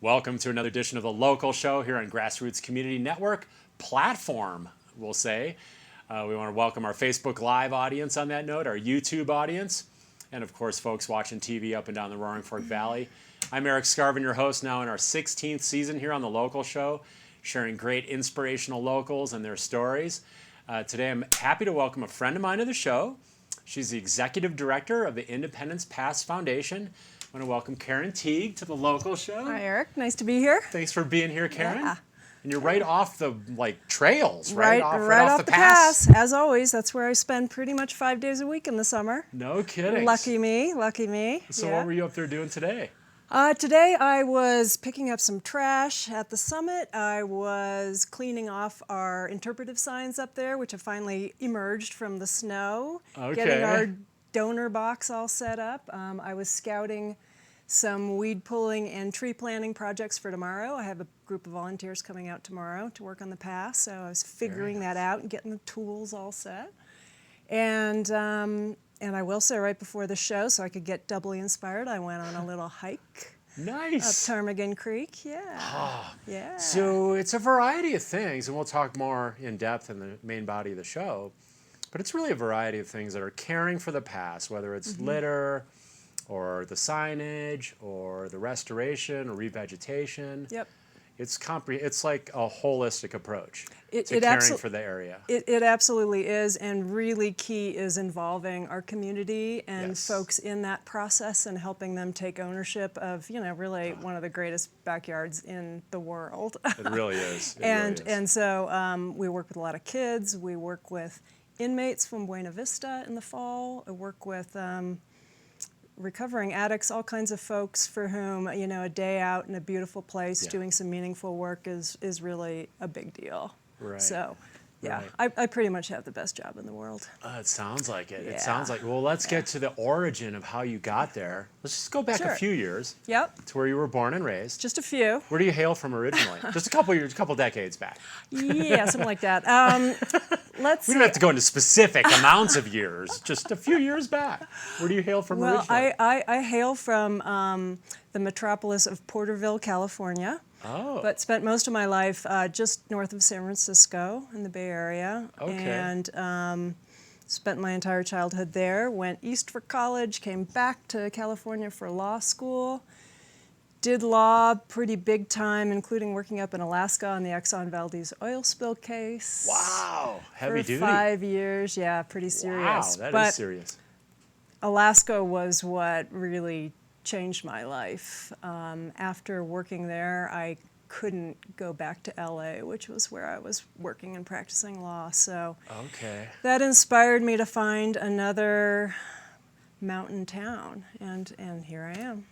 Welcome to another edition of the Local Show here on Grassroots Community Network platform, we'll say. We want to welcome our Facebook Live audience on that note, our YouTube audience, and of course, folks watching TV up and down the Roaring Fork Valley. I'm Erik Skarvan, your host now in our 16th season here on the Local Show, sharing great inspirational locals and their stories. Today, I'm happy to welcome a friend of mine to the show. She's the Executive Director of the Independance Past Foundation. I want to welcome Karin Teague to the Local Show. Hi, Erik. Nice to be here. Thanks for being here, Karin. Yeah. And you're right off the trails, right off the pass. As always, that's where I spend pretty much 5 days a week in the summer. No kidding. Lucky me, lucky me. So what were you up there doing today? Today I was picking up some trash at the summit. I was cleaning off our interpretive signs up there, which have finally emerged from the snow. Okay. Getting our donor box all set up. I was scouting some weed pulling and tree planting projects for tomorrow. I have a group of volunteers coming out tomorrow to work on the pass, so I was figuring that out and getting the tools all set. And I will say right before the show, so I could get doubly inspired, I went on a little hike. Nice. Up Ptarmigan Creek, yeah. Oh, yeah. So it's a variety of things, and we'll talk more in depth in the main body of the show, but it's really a variety of things that are caring for the past, whether it's litter, or the signage, or the restoration, or revegetation. Yep. It's like a holistic approach to It caring for the area. It absolutely is, and really key is involving our community and Yes. folks in that process and helping them take ownership of, really one of the greatest backyards in the world. It really is. And so we work with a lot of kids. We work with inmates from Buena Vista in the fall. I work with recovering addicts, all kinds of folks for whom, a day out in a beautiful place doing some meaningful work is really a big deal. Right. So, yeah, Right. I pretty much have the best job in the world. It sounds like it. It Yeah. sounds like, well, let's get to the origin of how you got there. Let's just go back Sure. a few years Yep, to where you were born and raised. just a few. Where do you hail from originally? Just a couple decades back. Yeah, something like that. Let's We don't have to go into specific amounts of years, just a few years back. Where do you hail from Well, originally? I hail from the metropolis of Porterville, California. Oh. But spent most of my life just north of San Francisco in the Bay Area. Okay. And spent my entire childhood there. Went east for college, came back to California for law school. Did law pretty big time, including working up in Alaska on the Exxon Valdez oil spill case. Wow. Heavy for duty. 5 years, yeah, pretty serious. Wow, that but is serious. Alaska was what really changed my life. After working there, I couldn't go back to LA, which was where I was working and practicing law. So Okay. that inspired me to find another mountain town, and here I am.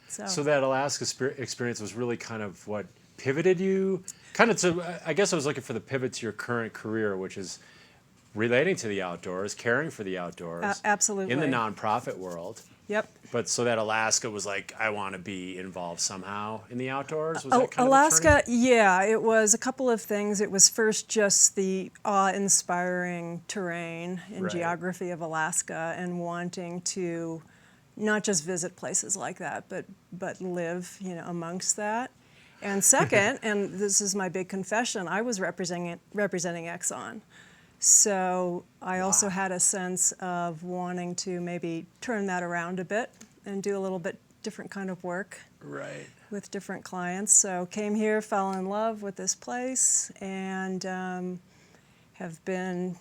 So that Alaska experience was really kind of what pivoted you, kind of to, I guess I was looking for the pivot to your current career, which is relating to the outdoors, caring for the outdoors. Absolutely. In the nonprofit world. Yep. But so that Alaska was like, I want to be involved somehow in the outdoors? Was that kind of the Alaska, yeah, it was a couple of things. It was first just the awe-inspiring terrain and Right. geography of Alaska and wanting to not just visit places like that, but live, amongst that. And second, and this is my big confession, I was representing Exxon. So I also had a sense of wanting to maybe turn that around a bit and do a little bit different kind of work Right. with different clients. So came here, fell in love with this place, and have been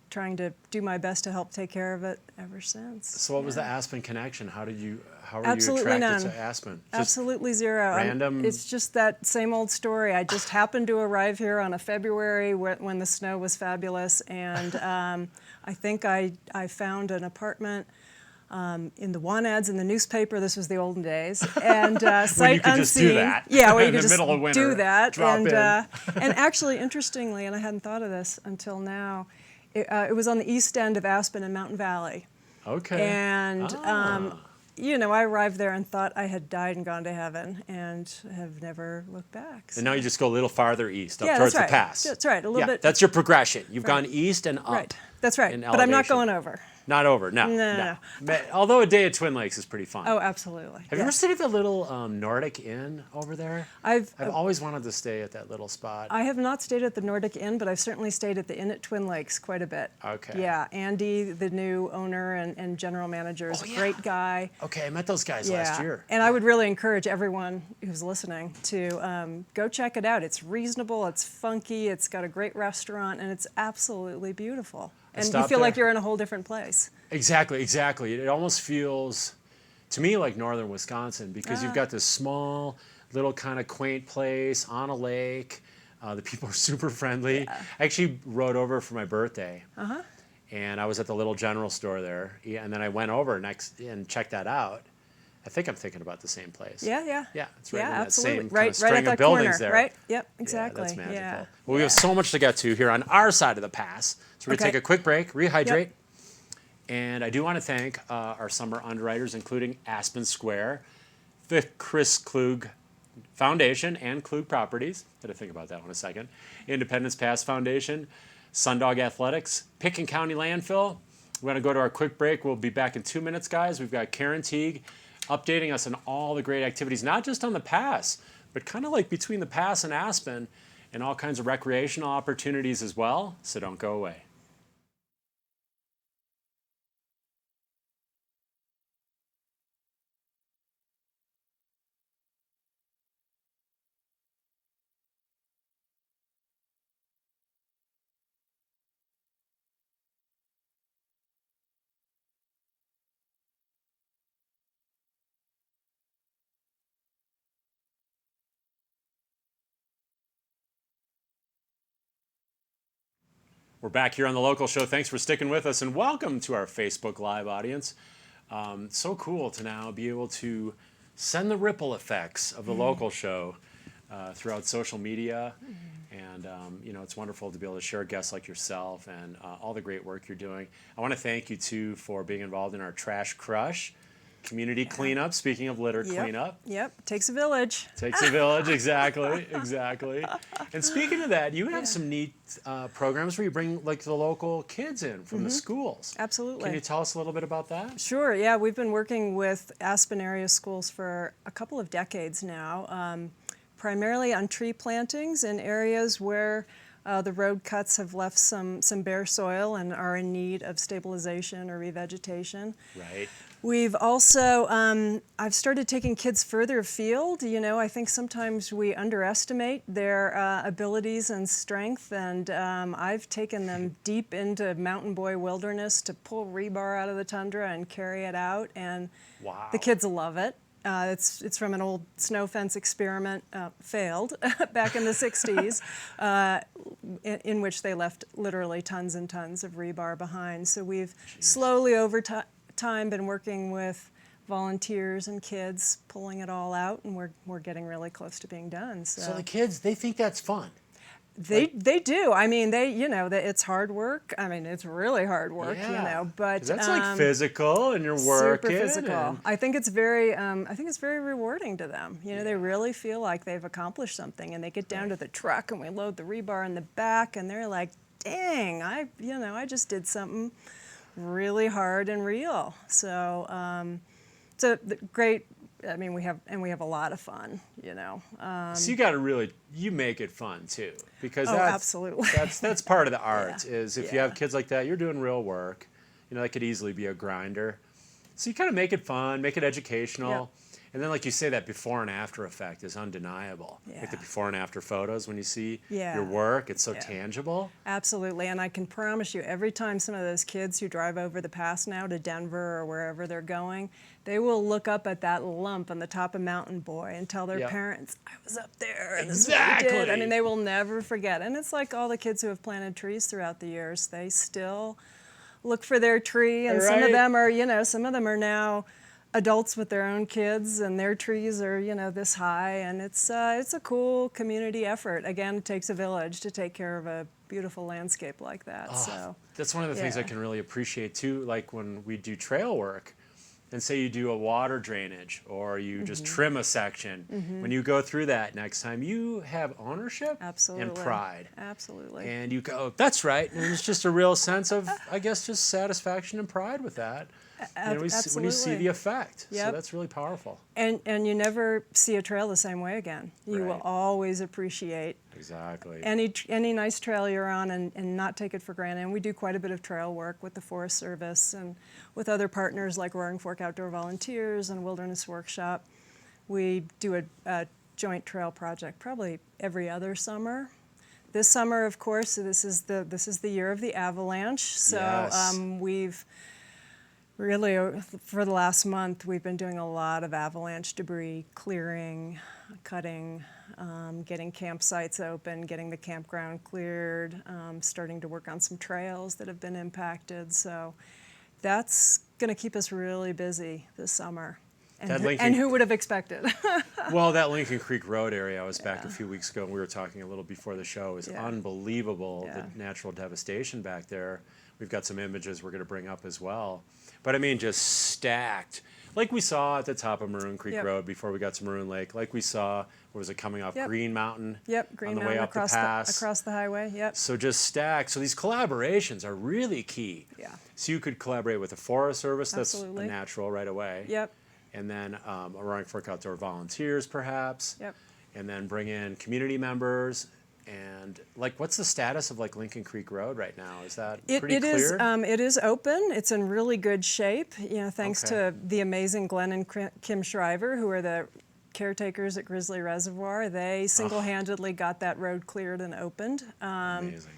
trying to do my best to help take care of it ever since. So what was the Aspen connection? How were you Absolutely attracted none. to Aspen? Just Absolutely zero. random- It's just that same old story. I just happened to arrive here on a February when the snow was fabulous, and I think I found an apartment in the want ads in the newspaper. This was the olden days, and sight you could unseen. just do that Yeah, where you in could the just middle of winter, do that, drop and in. and actually, interestingly, and I hadn't thought of this until now, it was on the east end of Aspen and Mountain Valley. Okay. And, I arrived there and thought I had died and gone to heaven and have never looked back. And now you just go a little farther east, up Yeah, towards that's the right. pass. That's right, a little bit. That's your progression. You've Right. gone east and up. Right, that's right. in But I'm not elevation. going over. Not over. No. No. Although a day at Twin Lakes is pretty fun. Oh, absolutely. Have you ever stayed at the little Nordic Inn over there? I've always wanted to stay at that little spot. I have not stayed at the Nordic Inn, but I've certainly stayed at the Inn at Twin Lakes quite a bit. Okay. Yeah, Andy, the new owner and general manager, is a great guy. Okay, I met those guys last year. And I would really encourage everyone who's listening to go check it out. It's reasonable, it's funky, it's got a great restaurant, and it's absolutely beautiful. And you feel like you're in a whole different place. Exactly. It almost feels, to me, like northern Wisconsin because you've got this small, little kind of quaint place on a lake. The people are super friendly. Yeah. I actually rode over for my birthday. And I was at the little general store there. Yeah, and then I went over and checked that out. I think I'm thinking about the same place. Yeah. Yeah, it's right in that absolutely. same kind of string right at that of buildings corner, there. Right? Yep, exactly. Yeah, that's magical. Yeah. Well, we have so much to get to here on our side of the pass. So we're going to take a quick break, rehydrate. And I do want to thank our summer underwriters, including Aspen Square, the Chris Klug Foundation and Klug Properties. Had to think about that one a second. Independence Pass Foundation, Sundog Athletics, Picken County Landfill. We're going to go to our quick break. We'll be back in 2 minutes, guys. We've got Karin Teague updating us on all the great activities, not just on the pass, but kind of like between the pass and Aspen, and all kinds of recreational opportunities as well. So don't go away. We're back here on the local show. Thanks for sticking with us, and welcome to our Facebook Live audience. So cool to now be able to send the ripple effects of the local show throughout social media, and it's wonderful to be able to share guests like yourself and all the great work you're doing. I want to thank you too for being involved in our Trash Crush community cleanup. Speaking of litter cleanup. Yep, takes a village. Takes a village, exactly. And speaking of that, you have some neat programs where you bring like the local kids in from the schools. Absolutely. Can you tell us a little bit about that? Sure, yeah, we've been working with Aspen area schools for a couple of decades now, primarily on tree plantings in areas where the road cuts have left some bare soil and are in need of stabilization or revegetation. Right. We've also, I've started taking kids further afield. I think sometimes we underestimate their abilities and strength, and I've taken them deep into mountain boy wilderness to pull rebar out of the tundra and carry it out, and the kids love it. It's from an old snow fence experiment, failed, back in the 60s, in which they left literally tons and tons of rebar behind. So we've slowly over time been working with volunteers and kids, pulling it all out, and we're getting really close to being done. So the kids, they think that's fun. They do. I mean, it's hard work. I mean, it's really hard work, but that's like physical, and you're working. Super physical. I think it's very rewarding to them. They really feel like they've accomplished something, and they get down to the truck, and we load the rebar in the back, and they're like, "Dang, I just did something really hard and real." So, great. I mean, we have a lot of fun, So you make it fun too, because absolutely. that's part of the art. Is if you have kids like that, you're doing real work. That could easily be a grinder. So you kind of make it fun, make it educational. Yep. And then, like you say, that before and after effect is undeniable. Yeah. Like the before and after photos, when you see Yeah. your work, it's so tangible. Absolutely, and I can promise you, every time some of those kids who drive over the pass now to Denver or wherever they're going, they will look up at that lump on the top of Mountain Boy and tell their parents, "I was up there, and this is what we did." I mean, they will never forget. And it's like all the kids who have planted trees throughout the years, they still look for their tree, and some of them are now adults with their own kids, and their trees are this high, and it's a cool community effort. Again, it takes a village to take care of a beautiful landscape like that. So that's one of the things I can really appreciate too. Like when we do trail work, and say you do a water drainage or you just trim a section, when you go through that next time, you have ownership Absolutely. and pride. Absolutely. And you go, that's right. And it's just a real sense of, I guess, just satisfaction and pride with that. When you see Absolutely. the effect. So Yep. that's really powerful. And you never see a trail the same way again. You will Right. always appreciate Exactly. any nice trail you're on and not take it for granted. And we do quite a bit of trail work with the Forest Service and with other partners like Roaring Fork Outdoor Volunteers and Wilderness Workshop. We do a joint trail project probably every other summer. This summer, of course, this is the year of the avalanche. So Yes. we've really, for the last month, we've been doing a lot of avalanche debris clearing, cutting, getting campsites open, getting the campground cleared, starting to work on some trails that have been impacted. So that's going to keep us really busy this summer. And who would have expected? Well, that Lincoln Creek Road area, I was back a few weeks ago, and we were talking a little before the show, is Yeah. unbelievable, Yeah. the natural devastation back there. We've got some images we're going to bring up as well. But I mean, just stacked. Like we saw at the top of Maroon Creek Yep. Road before we got to Maroon Lake. Like we saw, what was it, coming off Yep. Green Mountain Yep, Green on the Mountain way up the across pass. across the highway. Yep. So just stacked. So these collaborations are really key. Yeah. So you could collaborate with the Forest Service, that's Absolutely. a natural right away. Yep. And then a Roaring Fork Outdoor Volunteers, perhaps. Yep. And then bring in community members. And like, what's the status of like Lincoln Creek Road right now? Is that pretty clear? It is open. It's in really good shape. You know, thanks Okay. to the amazing Glenn and Kim Shriver, who are the caretakers at Grizzly Reservoir. They single-handedly got that road cleared and opened. Amazing.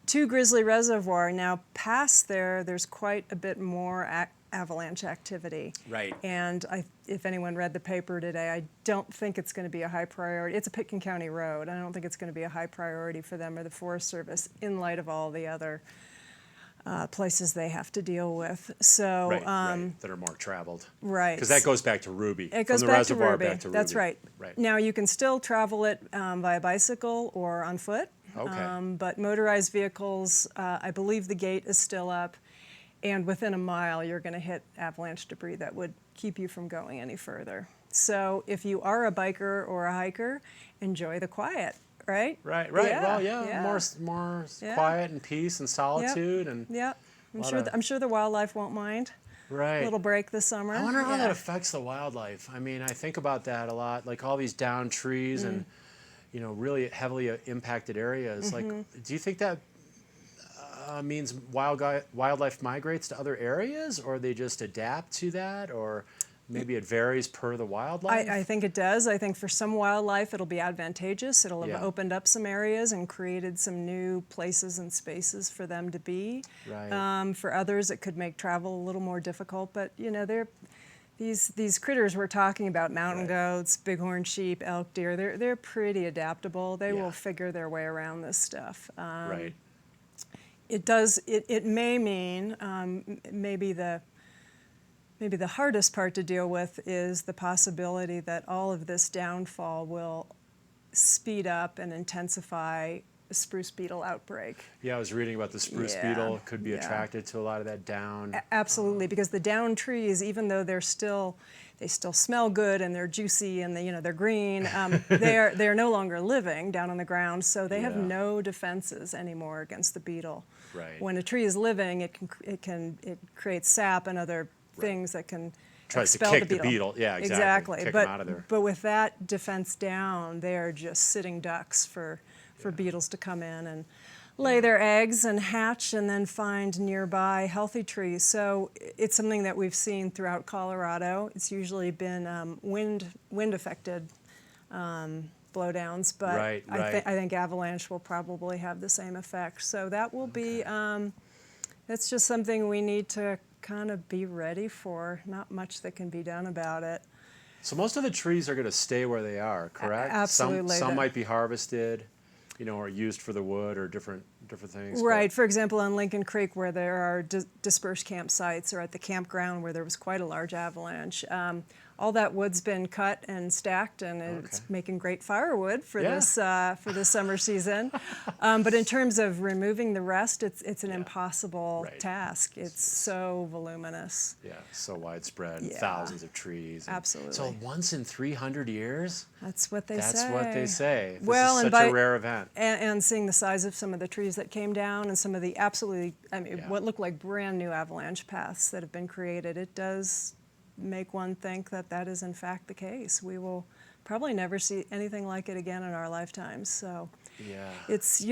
To Grizzly Reservoir, now past there, there's quite a bit more avalanche activity. Right. And if anyone read the paper today, I don't think it's going to be a high priority. It's a Pitkin County road. I don't think it's going to be a high priority for them or the Forest Service in light of all the other places they have to deal with. So, Right, that are more traveled. right. Because that goes back to Ruby. It goes From the back reservoir to Ruby. back to Ruby. That's right. Right. Now you can still travel it via bicycle or on foot. Okay. But motorized vehicles, I believe the gate is still up, and within a mile you're going to hit avalanche debris that would keep you from going any further. So if you are a biker or a hiker, enjoy the quiet, right? Right. Yeah, Well, yeah, yeah. more Yeah. quiet and peace and solitude and Yep. lot of- I'm sure the wildlife won't mind. right. A little break this summer. I wonder how Yeah. that affects the wildlife. I mean, I think about that a lot, like all these downed trees and really heavily impacted areas. Like, do you think that means wildlife migrates to other areas, or they just adapt to that, or maybe it varies per the wildlife? I think it does. I think for some wildlife it'll be advantageous. It'll have Yeah. opened up some areas and created some new places and spaces for them to be. Right. For others it could make travel a little more difficult, but these critters we're talking about, mountain Right. goats, bighorn sheep, elk, deer, they're pretty adaptable. They Yeah. will figure their way around this stuff. Right. It may mean maybe the hardest part to deal with is the possibility that all of this downfall will speed up and intensify a spruce beetle outbreak. Yeah, I was reading about the spruce Yeah, beetle could be yeah. attracted to a lot of that down. Absolutely, because the down trees, even though they still smell good and they're juicy and they're green, they're no longer living down on the ground, so they have Yeah. no defenses anymore against the beetle. Right. When a tree is living, it creates sap and other things that can Tries to expel kick the the beetle. beetle. Yeah, exactly. Kick 'em But out of there. but with that defense down, they are just sitting ducks for beetles to come in and lay their eggs and hatch and then find nearby healthy trees. So it's something that we've seen throughout Colorado. It's usually been wind affected blowdowns, but Right, I right. think avalanche will probably have the same effect. So that will be that's just something we need to kind of be ready for. Not much that can be done about it. So most of the trees are going to stay where they are, correct? Absolutely. Some might be harvested, or used for the wood or different different things. Right. For example, on Lincoln Creek, where there are dispersed campsites, or at the campground where there was quite a large avalanche, all that wood's been cut and stacked, and it's making great firewood for this summer season. But in terms of removing the rest, it's an impossible task. It's so voluminous. Yeah, so widespread, Yeah. thousands of trees. Absolutely. So once in 300 years? That's what they say. That's what they say. This Well, is and such a rare event. And seeing the size of some of the trees that came down and some of the what looked like brand new avalanche paths that have been created, it does make one think that that is in fact the case. We will probably never see anything like it again in our lifetimes. So it's,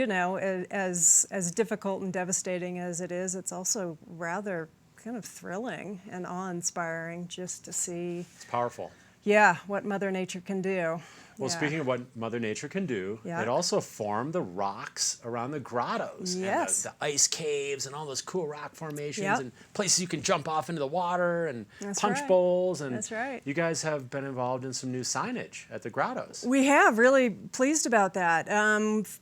as difficult and devastating as it is, it's also rather kind of thrilling and awe-inspiring just to see. It's powerful. Yeah, what Mother Nature can do. Well, speaking of what Mother Nature can do, it also formed the rocks around the grottoes. Yes. And the ice caves and all those cool rock formations and places you can jump off into the water and punch bowls. And That's right. You guys have been involved in some new signage at the grottoes. We have, really pleased about that.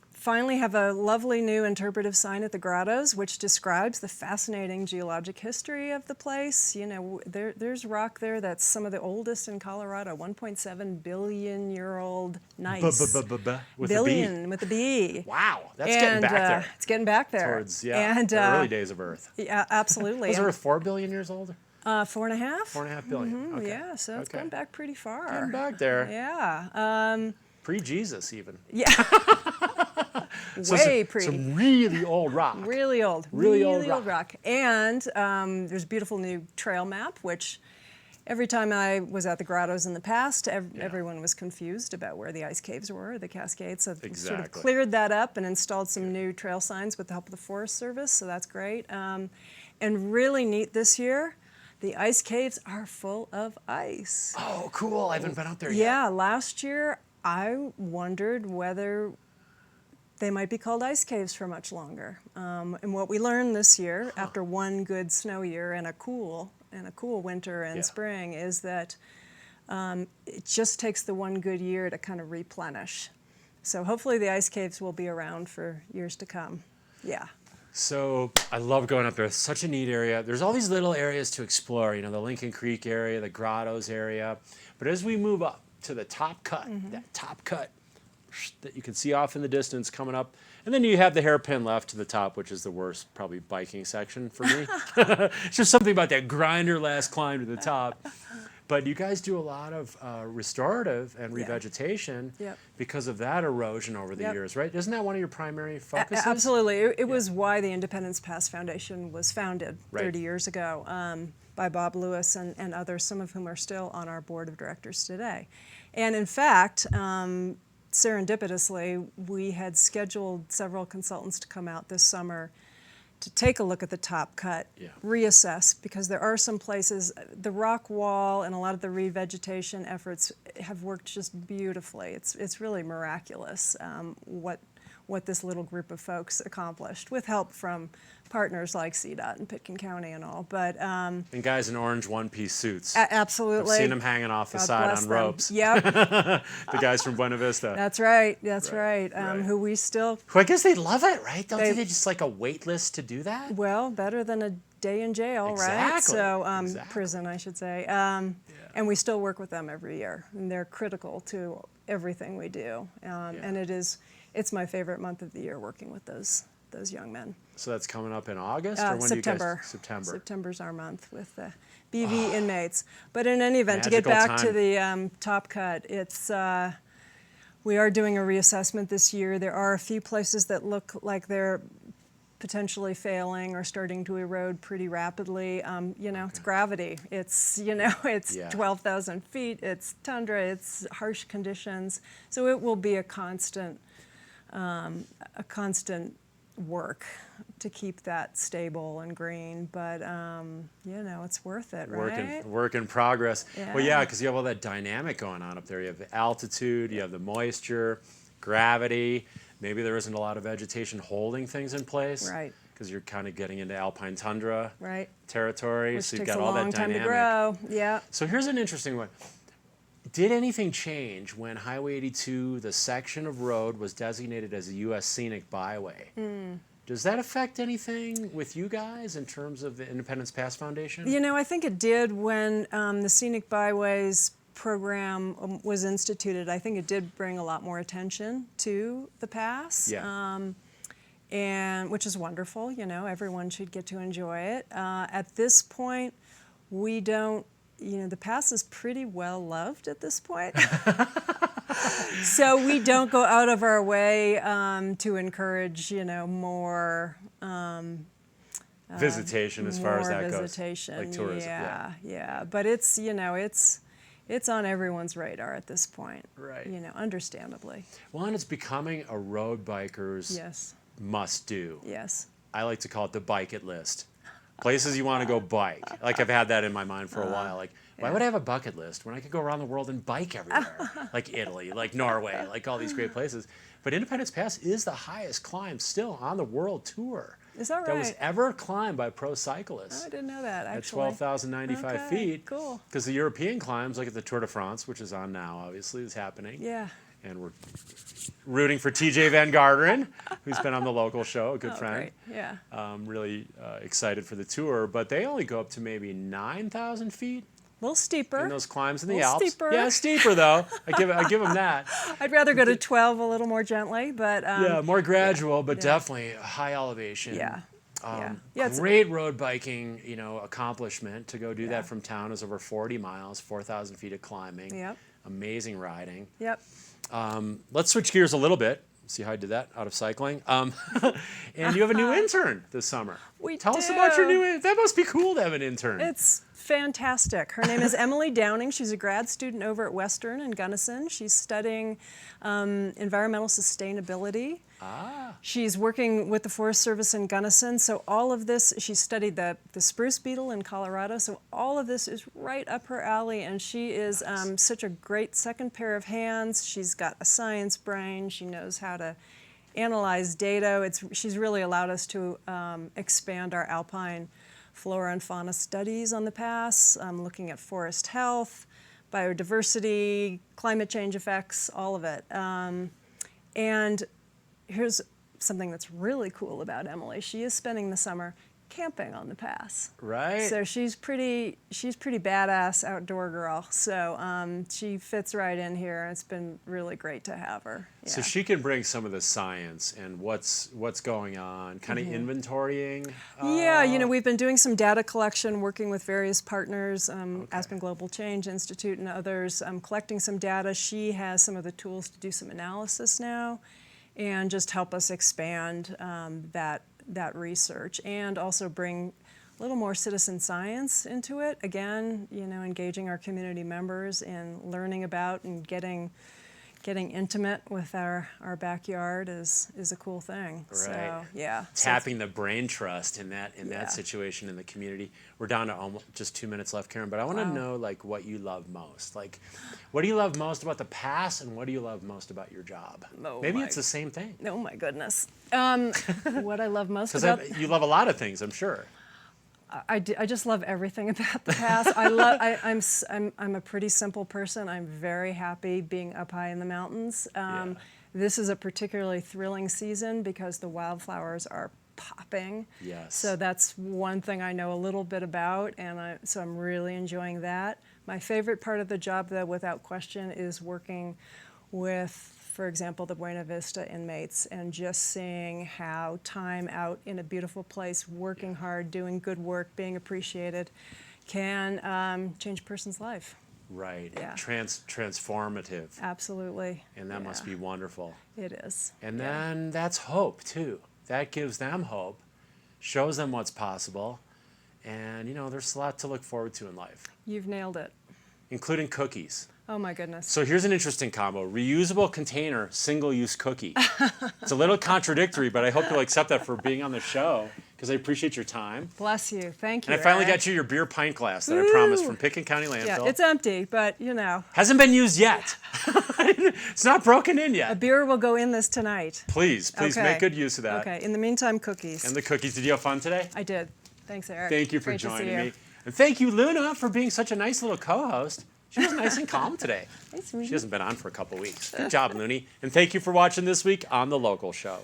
Finally have a lovely new interpretive sign at the grottoes, which describes the fascinating geologic history of the place. There's rock there that's some of the oldest in Colorado, 1.7 billion year old gneiss. With Billion with a B. Wow, that's getting back there. It's getting back there. Towards the early days of Earth. Yeah, absolutely. Was Earth 4 billion years old? 4.5. 4.5 billion. Okay. Yeah, so it's gone back pretty far. Getting back there. Yeah. Pre-Jesus even. Yeah. Way pre. Some really old rock. Really old. Really old rock. And there's a beautiful new trail map, which every time I was at the grottoes in the past, everyone was confused about where the ice caves were, the Cascades. So we sort of cleared that up and installed some new trail signs with the help of the Forest Service, so that's great. And really neat this year, the ice caves are full of ice. Oh, cool. I haven't been out there yet. Yeah, last year I wondered whether they might be called ice caves for much longer. And what we learned this year, after one good snow year and a cool winter and spring, is that it just takes the one good year to kind of replenish. So hopefully the ice caves will be around for years to come. Yeah. So I love going up there. It's such a neat area. There's all these little areas to explore, the Lincoln Creek area, the Grottoes area. But as we move up to the top cut, that top cut that you can see off in the distance coming up, and then you have the hairpin left to the top, which is the worst probably biking section for me. It's just something about that grinder last climb to the top. But you guys do a lot of restorative and revegetation because of that erosion over the years, right? Isn't that one of your primary focuses? Absolutely. It was why the Independence Pass Foundation was founded 30 years ago by Bob Lewis and others, some of whom are still on our board of directors today. And in fact, serendipitously, we had scheduled several consultants to come out this summer to take a look at the top cut, reassess, because there are some places, the rock wall and a lot of the revegetation efforts have worked just beautifully. It's really miraculous what this little group of folks accomplished, with help from partners like CDOT and Pitkin County and all. But and guys in orange one-piece suits. Absolutely. I've seen them hanging off the side on ropes. Yep. The guys from Buena Vista. That's right. Who we still. Who I guess they love it, right? Don't they just like a wait list to do that? Well, better than a day in jail, right? So prison, I should say. And we still work with them every year, and they're critical to everything we do. And it's my favorite month of the year working with those young men. So that's coming up in August, or when September. do you guys? September. September's our month with the BV inmates. But in any event, to get back to the top cut, we are doing a reassessment this year. There are a few places that look like they're potentially failing or starting to erode pretty rapidly. It's gravity. It's 12,000 feet. It's tundra. It's harsh conditions. So it will be a constant work to keep that stable and green, but it's worth it, right? Work in progress. Yeah. Well, because you have all that dynamic going on up there. You have the altitude, you have the moisture, gravity. Maybe there isn't a lot of vegetation holding things in place, right? Because you're kind of getting into alpine tundra territory, which so takes you've got all that dynamic. Time to grow. Yeah. So here's an interesting one. Did anything change when Highway 82, the section of road, was designated as a U.S. Scenic Byway? Does that affect anything with you guys in terms of the Independence Pass Foundation? You know, I think it did when the Scenic Byways program was instituted. I think it did bring a lot more attention to the pass. Yeah. And which is wonderful. You know, everyone should get to enjoy it. At this point, we don't. You know, the pass is pretty well loved at this point. So we don't go out of our way to encourage, you know, more visitation as far as more that visitation. goes, like tourism. Yeah. But it's, you know, it's on everyone's radar at this point. Right. You know, understandably. Well, and it's becoming a road biker's Yes. must do. Yes. I like to call it the bike it list. Places you want to go bike. Like I've had that in my mind for a while. Like, why would I have a bucket list when I could go around the world and bike everywhere? Like Italy, like Norway, like all these great places. But Independence Pass is the highest climb still on the world tour. Is that right? That was ever climbed by pro cyclists. Oh, I didn't know that, At actually. 12,095 Okay, feet. cool. Because the European climbs, like at the Tour de France, which is on now, obviously, is happening. Yeah. And we're rooting for TJ Van Garderen, who's been on the local show, a good friend. Great. Yeah. Really excited for the tour, but they only go up to maybe 9,000 feet A little steeper. in those climbs in the Little Alps. steeper. Yeah, steeper though. I give them that. I'd rather go to 12 a little more gently, but Yeah, more gradual, but definitely high elevation. yeah. It's Great road biking, you know, accomplishment to go do Yeah. that from town is over 40 miles, 4,000 feet of climbing. Yep. Amazing riding. Yep. Let's switch gears a little bit. See how I did that out of cycling. And you have a new intern this summer. Tell us about your new. That must be cool to have an intern. It's fantastic. Her name is Emily Downing. She's a grad student over at Western in Gunnison. She's studying environmental sustainability. She's working with the Forest Service in Gunnison, so all of this, she studied the spruce beetle in Colorado, so all of this is right up her alley, and she is such a great second pair of hands. She's got a science brain. She knows how to analyze data. She's really allowed us to expand our alpine flora and fauna studies on the pass, looking at forest health, biodiversity, climate change effects, all of it. And here's something that's really cool about Emily. She is spending the summer camping on the pass. Right. So she's pretty badass outdoor girl. So she fits right in here. It's been really great to have her. Yeah. So she can bring some of the science and what's going on, kind of inventorying. Yeah, you know, we've been doing some data collection, working with various partners, Aspen Global Change Institute and others, collecting some data. She has some of the tools to do some analysis now and just help us expand that research and also bring a little more citizen science into it. Again, you know, engaging our community members in learning about and getting intimate with our backyard is a cool thing. Right. So, yeah. Tapping the brain trust in that Yeah. situation in the community. We're down to almost just 2 minutes left, Karen, but I want to know like what you love most. Like, what do you love most about the pass, and what do you love most about your job? Maybe it's the same thing. Oh my goodness. What I love most about Because you love a lot of things, I'm sure. I just love everything about the pass. I'm a pretty simple person. I'm very happy being up high in the mountains. This is a particularly thrilling season because the wildflowers are popping. Yes. So that's one thing I know a little bit about, and so I'm really enjoying that. My favorite part of the job, though, without question, is working with, for example, the Buena Vista inmates and just seeing how time out in a beautiful place, working hard, doing good work, being appreciated, can change a person's life. Right. Yeah. Transformative. Absolutely. And that must be wonderful. It is. And then that's hope, too. That gives them hope, shows them what's possible, and, you know, there's a lot to look forward to in life. You've nailed it. Including cookies. Oh, my goodness. So here's an interesting combo. Reusable container, single-use cookie. It's a little contradictory, but I hope you'll accept that for being on the show, because I appreciate your time. Bless you. Thank you. And I finally Eric. got you your beer pint glass that I promised from Pickett County Landfill. Yeah, it's empty, but, you know. Hasn't been used yet. It's not broken in A yet. beer will go in this tonight. Please Okay. make good use of that. Okay. In the meantime, cookies. And the cookies. Did you have fun today? I did. Thanks, Eric. Thank you for Great to see joining you. me. And thank you, Luna, for being such a nice little co-host. She was nice and calm today. Thanks, Rudy. She hasn't been on for a couple weeks. Good job, Looney. And thank you for watching this week on The Local Show.